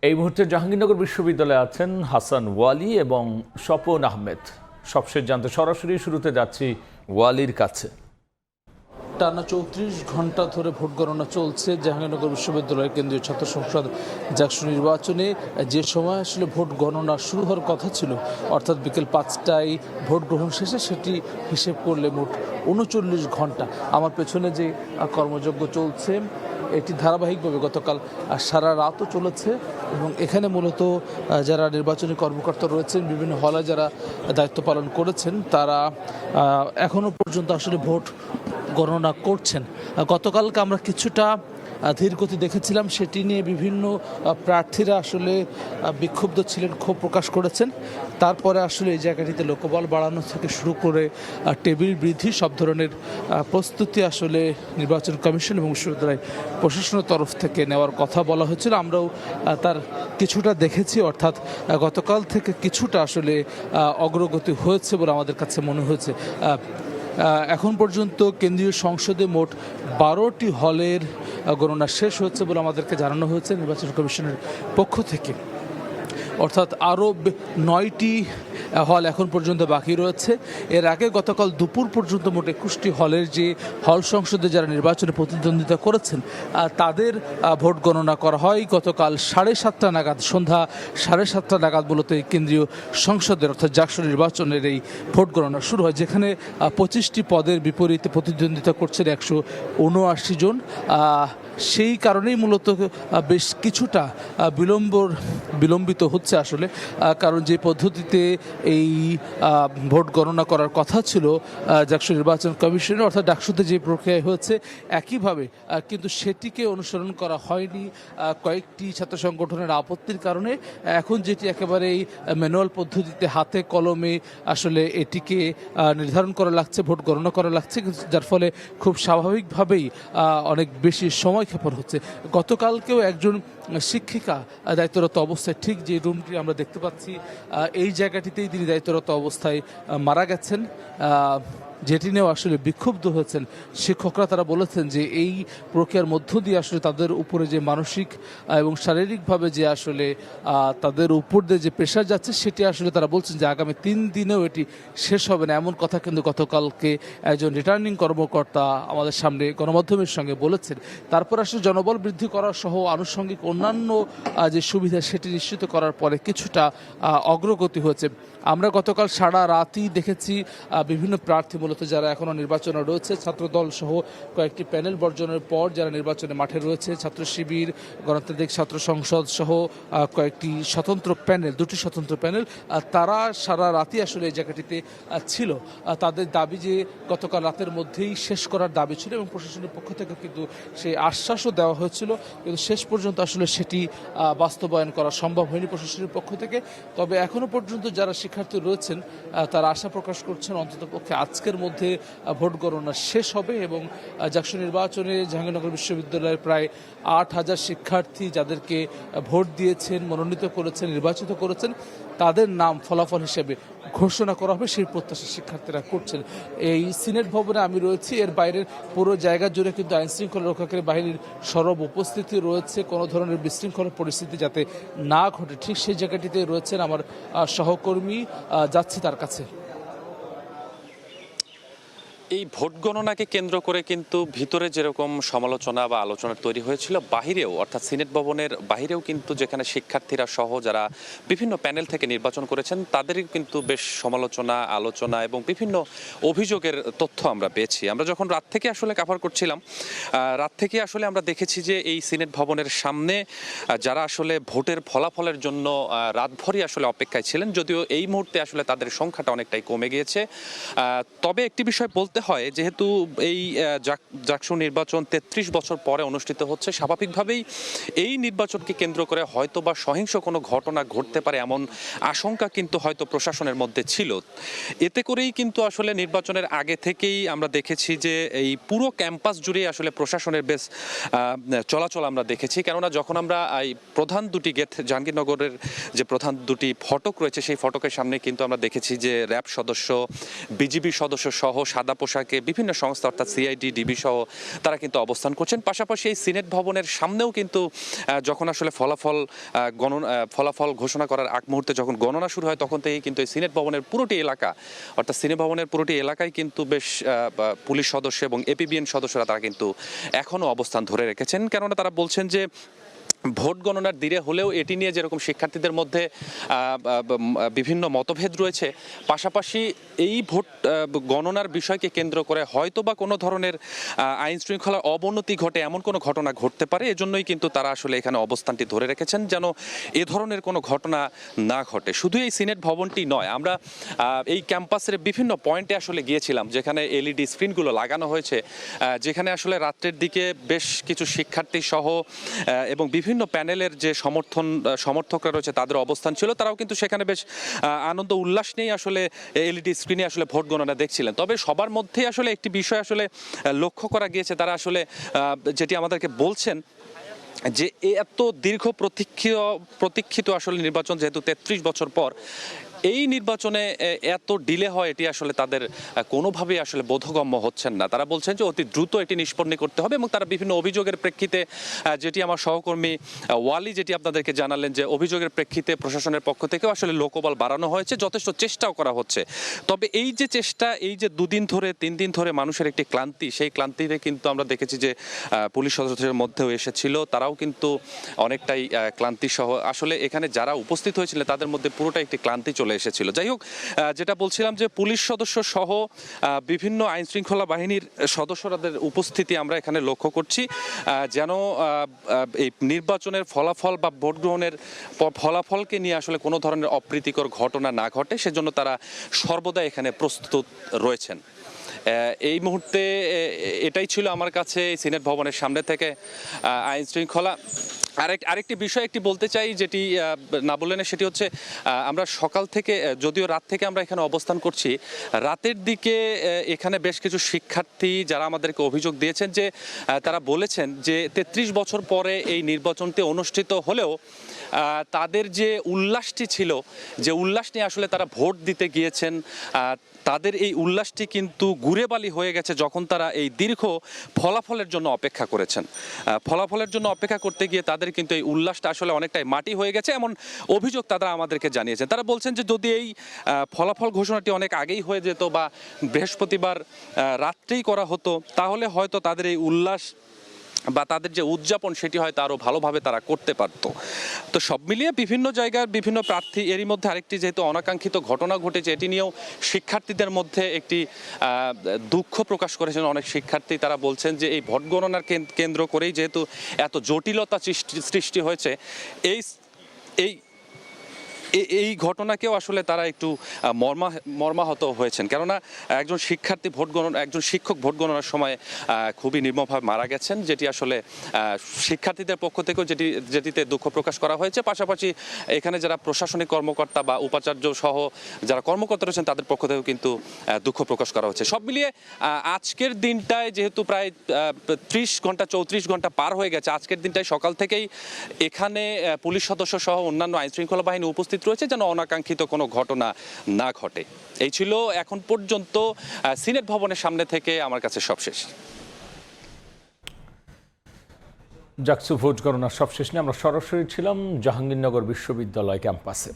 এই মুহূর্তে জাহাঙ্গীরনগর বিশ্ববিদ্যালয়ে আছেন হাসান ওয়ালি এবং স্বপন আহমেদ। সবশেষ জানতে সরাসরি শুরুতে যাচ্ছি ওয়ালির কাছে। টানা ৩৪ ঘন্টা ধরে ভোট গণনা চলছে জাহাঙ্গীরনগর বিশ্ববিদ্যালয়ের কেন্দ্রীয় ছাত্র সংসদ জাকসু নির্বাচনে। যে সময় আসলে ভোট গণনা শুরু হওয়ার কথা ছিল, অর্থাৎ বিকেল ৫টায় ভোট গ্রহণ শেষে, সেটি হিসেব করলে মোট ৩৯ ঘন্টা। আমার পেছনে যে কর্মযজ্ঞ চলছে এটি ধারাবাহিকভাবে গতকাল সারা রাতও চলেছে এবং এখানে মূলত যারা নির্বাচনী কর্মকর্তা রয়েছেন, বিভিন্ন হলে যারা দায়িত্ব পালন করেছেন, তারা এখনও পর্যন্ত আসলে ভোট গণনা করছেন। গতকালকে আমরা কিছুটা ধীর গতি দেখেছিলাম, সেটি নিয়ে বিভিন্ন প্রার্থীরা আসলে বিক্ষুব্ধ ছিলেন, ক্ষোভ প্রকাশ করেছেন। তারপরে আসলে এই জায়গাটিতে লোকবল বাড়ানো থেকে শুরু করে টেবিল বৃদ্ধি, সব ধরনের প্রস্তুতি আসলে নির্বাচন কমিশন এবং বিশ্ববিদ্যালয় প্রশাসনের তরফ থেকে নেওয়ার কথা বলা হয়েছিল। আমরাও তার কিছুটা দেখেছি, অর্থাৎ গতকাল থেকে কিছুটা আসলে অগ্রগতি হয়েছে বলে আমাদের কাছে মনে হয়েছে। এখন পর্যন্ত কেন্দ্রীয় সংসদে মোট 12টি হলের গণনা শেষ হয়েছে বলে আমাদেরকে জানানো হয়েছে নির্বাচন কমিশনের পক্ষ থেকে, অর্থাৎ আরও 9টি হল এখন পর্যন্ত বাকি রয়েছে। এর আগে গতকাল দুপুর পর্যন্ত মোট 21টি হলের যে হল সংসদে যারা নির্বাচনে প্রতিদ্বন্দ্বিতা করেছেন তাদের ভোট গণনা করা হয় গতকাল 7:30 নাগাদ, সন্ধ্যা 7:30 নাগাদ মূলত এই কেন্দ্রীয় সংসদের অর্থাৎ জাকসু নির্বাচনের এই ভোট গণনা শুরু হয়, যেখানে 25টি পদের বিপরীতে প্রতিদ্বন্দ্বিতা করছেন 179 জন। সেই কারণেই মূলত বেশ কিছুটা বিলম্বিত হচ্ছে আসলে, কারণ যে পদ্ধতিতে এই ভোট গণনা করার কথা ছিল জাকসু নির্বাচন কমিশনের, অর্থাৎ ডাকসুতে যে প্রক্রিয়া হয়েছে একইভাবে, কিন্তু সেটিকে অনুসরণ করা হয়নি কয়েকটি ছাত্র সংগঠনের আপত্তির কারণে। এখন যেটি একেবারেই ম্যানুয়াল পদ্ধতিতে হাতে কলমে আসলে এটিকে নির্ধারণ করা লাগছে, ভোট গণনা করা লাগছে, যার ফলে খুব স্বাভাবিকভাবেই অনেক বেশি সময় ক্ষেপণ হচ্ছে। গতকালকেও একজন শিক্ষিকা দায়িত্বরত অবস্থায়, ঠিক যে রুমটি আমরা দেখতে পাচ্ছি এই জায়গাটিতেই তিনি দায়িত্বরত অবস্থায় মারা গেছেন, যেটি নিয়েও আসলে বিক্ষুব্ধ হয়েছেন শিক্ষকরা। তারা বলেছেন যে এই প্রক্রিয়ার মধ্য দিয়ে আসলে তাদের উপরে যে মানসিক এবং শারীরিকভাবে যে আসলে তাদের উপর দিয়ে যে প্রেশার যাচ্ছে, সেটি আসলে তারা বলছেন যে আগামী 3 দিনেও এটি শেষ হবে না, এমন কথা কিন্তু গতকালকে একজন রিটার্নিং কর্মকর্তা আমাদের সামনে গণমাধ্যমের সঙ্গে বলেছেন। তারপর আসলে জনবল বৃদ্ধি করা সহ আনুষঙ্গিক অন্যান্য যে সুবিধা, সেটি নিশ্চিত করার পরে কিছুটা অগ্রগতি হয়েছে। আমরা গতকাল সারা রাতই দেখেছি বিভিন্ন প্রার্থী মূলত যারা এখনও নির্বাচনে রয়েছে, ছাত্রদল সহ কয়েকটি প্যানেল বর্জনের পর যারা নির্বাচনে মাঠে রয়েছে, ছাত্র শিবির, গণতান্ত্রিক ছাত্র সংসদ সহ কয়েকটি স্বতন্ত্র প্যানেল, 2টি স্বতন্ত্র প্যানেল, তারা সারা রাতই আসলে এই জায়গাটিতে ছিল। তাদের দাবি যে গতকাল রাতের মধ্যেই শেষ করার দাবি ছিল এবং প্রশাসনের পক্ষ থেকে কিন্তু সেই আশ্বাসও দেওয়া হয়েছিল, কিন্তু শেষ পর্যন্ত আসলে সেটি বাস্তবায়ন করা সম্ভব হয়নি প্রশাসনের পক্ষ থেকে। তবে এখনও পর্যন্ত যারা শিক্ষার্থী রয়েছেন তারা আশা প্রকাশ করছেন অন্ততপক্ষে আজকের মধ্যে ভোট গণনা শেষ হবে এবং জাকসু নির্বাচনে জাহাঙ্গীরনগর বিশ্ববিদ্যালয়ের প্রায় 8,000 শিক্ষার্থী যাদেরকে ভোট দিয়েছেন, মনোনীত করেছেন, নির্বাচিত করেছেন, তাদের নাম ফলাফল হিসেবে ঘোষণা করা হবে, সেই প্রত্যাশা শিক্ষার্থীরা করছেন। এই সিনেট ভবনে আমি রয়েছি, এর বাইরের পুরো জায়গা জুড়ে কিন্তু আইনশৃঙ্খলা রক্ষাকারী বাহিনীর সরব উপস্থিতি রয়েছে, কোনো ধরনের বিশৃঙ্খলা পরিস্থিতি যাতে না ঘটে, ঠিক সেই জায়গাটিতে রয়েছেন আমার সহকর্মী। যাচ্ছি তার কাছে। এই ভোট গণনাকে কেন্দ্র করে কিন্তু ভিতরে যেরকম সমালোচনা বা আলোচনা তৈরি হয়েছিল, বাহিরেও অর্থাৎ সিনেট ভবনের বাহিরেও কিন্তু যেখানে শিক্ষার্থীরা সহ যারা বিভিন্ন প্যানেল থেকে নির্বাচন করেছেন তাদেরই কিন্তু বেশ সমালোচনা, আলোচনা এবং বিভিন্ন অভিযোগের তথ্য আমরা পেয়েছি। আমরা যখন রাত থেকে আসলে কভার করছিলাম, রাত থেকে আসলে আমরা দেখেছি যে এই সিনেট ভবনের সামনে যারা আসলে ভোটের ফলাফলের জন্য রাতভরই আসলে অপেক্ষায় ছিলেন, যদিও এই মুহূর্তে আসলে তাদের সংখ্যাটা অনেকটাই কমে গিয়েছে। তবে একটি বিষয় বলতে হয়, যেহেতু এই জাকসু নির্বাচন 33 বছর পরে অনুষ্ঠিত হচ্ছে, স্বাভাবিকভাবেই এই নির্বাচনকে কেন্দ্র করে হয়তো বা সহিংস কোনো ঘটনা ঘটতে পারে এমন আশঙ্কা কিন্তু হয়তো প্রশাসনের মধ্যে ছিল। এতে করেই কিন্তু আসলে নির্বাচনের আগে থেকেই আমরা দেখেছি যে এই পুরো ক্যাম্পাস জুড়ে আসলে প্রশাসনের বেশ চলাচল আমরা দেখেছি। কেননা যখন আমরা এই প্রধান 2টি গেট, জাহাঙ্গীরনগরের যে প্রধান 2টি ফটক রয়েছে, সেই ফটকের সামনে কিন্তু আমরা দেখেছি যে র্যাব সদস্য, বিজিবি সদস্য সহ সাদা পোশাক পোশাকে বিভিন্ন সংস্থা অর্থাৎ সিআইডি, ডিবি সহ তারা কিন্তু অবস্থান করছেন। পাশাপাশি এই সিনেট ভবনের সামনেও কিন্তু যখন আসলে ফলাফল ঘোষণা করার আগ মুহূর্তে যখন গণনা শুরু হয় তখন থেকেই কিন্তু এই সিনেট ভবনের পুরোটি এলাকা অর্থাৎ সিনেট ভবনের পুরোটি এলাকায় কিন্তু বেশ পুলিশ সদস্য এবং এপিবিএন সদস্যরা তারা কিন্তু এখনও অবস্থান ধরে রেখেছেন। কেননা তারা বলছেন যে ভোট গণনার দিনে হলেও এটি নিয়ে যেরকম শিক্ষার্থীদের মধ্যে বিভিন্ন মতভেদ রয়েছে, পাশাপাশি এই ভোট গণনার বিষয়কে কেন্দ্র করে হয়তো বা কোনো ধরনের আইন শৃঙ্খলার অবনতি ঘটে এমন কোনো ঘটনা ঘটতে পারে। এজন্যই কিন্তু তারা আসলে এখানে অবস্থানটি ধরে রেখেছেন যেন এ ধরনের কোনো ঘটনা না ঘটে। শুধু এই সিনেট ভবনটি নয়, আমরা এই ক্যাম্পাসের বিভিন্ন পয়েন্টে আসলে গিয়েছিলাম যেখানে এলইডি স্ক্রিনগুলো লাগানো হয়েছে, যেখানে আসলে রাত্রের দিকে বেশ কিছু শিক্ষার্থী সহ এবং বিভিন্ন প্যানেলের যে সমর্থকরা রয়েছে তাদের অবস্থান ছিল। তারাও কিন্তু সেখানে বেশ আনন্দ উল্লাস নিয়েই আসলে এলইডি স্ক্রিনে আসলে ভোট গণনা দেখছিলেন। তবে সবার মধ্যে আসলে একটি বিষয় আসলে লক্ষ্য করা গিয়েছে, তারা আসলে যেটি আমাদেরকে বলছেন যে এত দীর্ঘ প্রতীক্ষিত আসলে নির্বাচন, যেহেতু ৩৩ বছর পর এই নির্বাচনে এত ডিলে হয় এটি আসলে তাদের কোনোভাবেই আসলে বোধগম্য হচ্ছেন না। তারা বলছেন যে অতি দ্রুত এটি নিষ্পন্ন করতে হবে এবং তারা বিভিন্ন অভিযোগের প্রেক্ষিতে, যেটি আমার সহকর্মী ওয়ালি যেটি আপনাদেরকে জানালেন, যে অভিযোগের প্রেক্ষিতে প্রশাসনের পক্ষ থেকেও আসলে লোকবল বাড়ানো হয়েছে, যথেষ্ট চেষ্টাও করা হচ্ছে। তবে এই যে চেষ্টা, এই যে 2 দিন ধরে 3 দিন ধরে মানুষের একটি ক্লান্তি, সেই ক্লান্তিতে কিন্তু আমরা দেখেছি যে পুলিশ সদস্যদের মধ্যেও এসেছিল, তারাও কিন্তু অনেকটাই ক্লান্তি সহ আসলে এখানে যারা উপস্থিত হয়েছিলেন তাদের মধ্যে পুরোটাই একটি ক্লান্তি চলে এসেছিল। যাই হোক, যেটা বলছিলাম যে পুলিশ সদস্য সহ বিভিন্ন আইন শৃঙ্খলা বাহিনীর সদস্যদের উপস্থিতি আমরা এখানে লক্ষ্য করছি, যেন এই নির্বাচনের ফলাফল বা ভোট গ্রহণের ফলাফলকে নিয়ে আসলে কোনো ধরনের অপ্রীতিকর ঘটনা না ঘটে, সেজন্য তারা সর্বদা এখানে প্রস্তুত রয়েছেন। এই মুহূর্তে এটাই ছিল আমার কাছে সিনেট ভবনের সামনে থেকে আইন শৃঙ্খলা। আরেকটি বিষয় বলতে চাই, যেটি না বললেন, সেটি হচ্ছে আমরা সকাল থেকে, যদিও রাত থেকে আমরা এখানে অবস্থান করছি, রাতের দিকে এখানে বেশ কিছু শিক্ষার্থী যারা আমাদেরকে অভিযোগ দিয়েছেন যে তারা বলেছেন যে ৩৩ বছর পরে এই নির্বাচনটি অনুষ্ঠিত হলেও তাদের যে উল্লাসটি ছিল, যে উল্লাস নিয়ে আসলে তারা ভোট দিতে গিয়েছেন, তাদের এই উল্লাসটি কিন্তু গুড়েবালি হয়ে গেছে যখন তারা এই দীর্ঘ ফলাফলের জন্য অপেক্ষা করেছেন। ফলাফলের জন্য অপেক্ষা করতে গিয়ে তাদের কিন্তু এই উল্লাসটা আসলে অনেকটাই মাটি হয়ে গেছে, এমন অভিযোগ তারা আমাদেরকে জানিয়েছেন। তারা বলছেন যে যদি এই ফলাফল ঘোষণাটি অনেক আগেই হয়ে যেত বা বৃহস্পতিবার রাত্রেই করা হতো, তাহলে হয়তো তাদের এই উল্লাস বা তাদের যে উদযাপন সেটি হয়তো আরও ভালোভাবে তারা করতে পারতো। তো সব মিলিয়ে বিভিন্ন জায়গার বিভিন্ন প্রার্থী, এরই মধ্যে আরেকটি যেহেতু অনাকাঙ্ক্ষিত ঘটনা ঘটেছে, এটি নিয়েও শিক্ষার্থীদের মধ্যে একটি দুঃখ প্রকাশ করেছেন অনেক শিক্ষার্থী। তারা বলছেন যে এই ভোট গণনার কেন্দ্র করেই যেহেতু এত জটিলতা সৃষ্টি হয়েছে, এই ঘটনাকেও আসলে তারা একটু মর্মাহত হয়েছেন। কেননা একজন শিক্ষক ভোট গণনার সময় খুবই নির্মমভাবে মারা গেছেন, যেটি আসলে শিক্ষার্থীদের পক্ষ থেকেও যেটিতে দুঃখ প্রকাশ করা হয়েছে। পাশাপাশি এখানে যারা প্রশাসনিক কর্মকর্তা বা উপাচার্য সহ যারা কর্মকর্তা রয়েছেন তাদের পক্ষ থেকেও কিন্তু দুঃখ প্রকাশ করা হচ্ছে। সব মিলিয়ে আজকের দিনটায় যেহেতু প্রায় 34 ঘন্টা পার হয়ে গেছে, আজকের দিনটায় সকাল থেকেই এখানে পুলিশ সদস্য সহ অন্যান্য আইনশৃঙ্খলা বাহিনী উপস্থিত রয়েছে যেন অনাকাঙ্ক্ষিত কোনো ঘটনা না ঘটে। এই ছিল এখন পর্যন্ত সিনেট ভবনের সামনে থেকে আমার কাছে সবশেষ। জাকসু ভোট গণনার সবশেষ নিয়ে আমরা সরাসরি ছিলাম জাহাঙ্গীরনগর বিশ্ববিদ্যালয় ক্যাম্পাসে।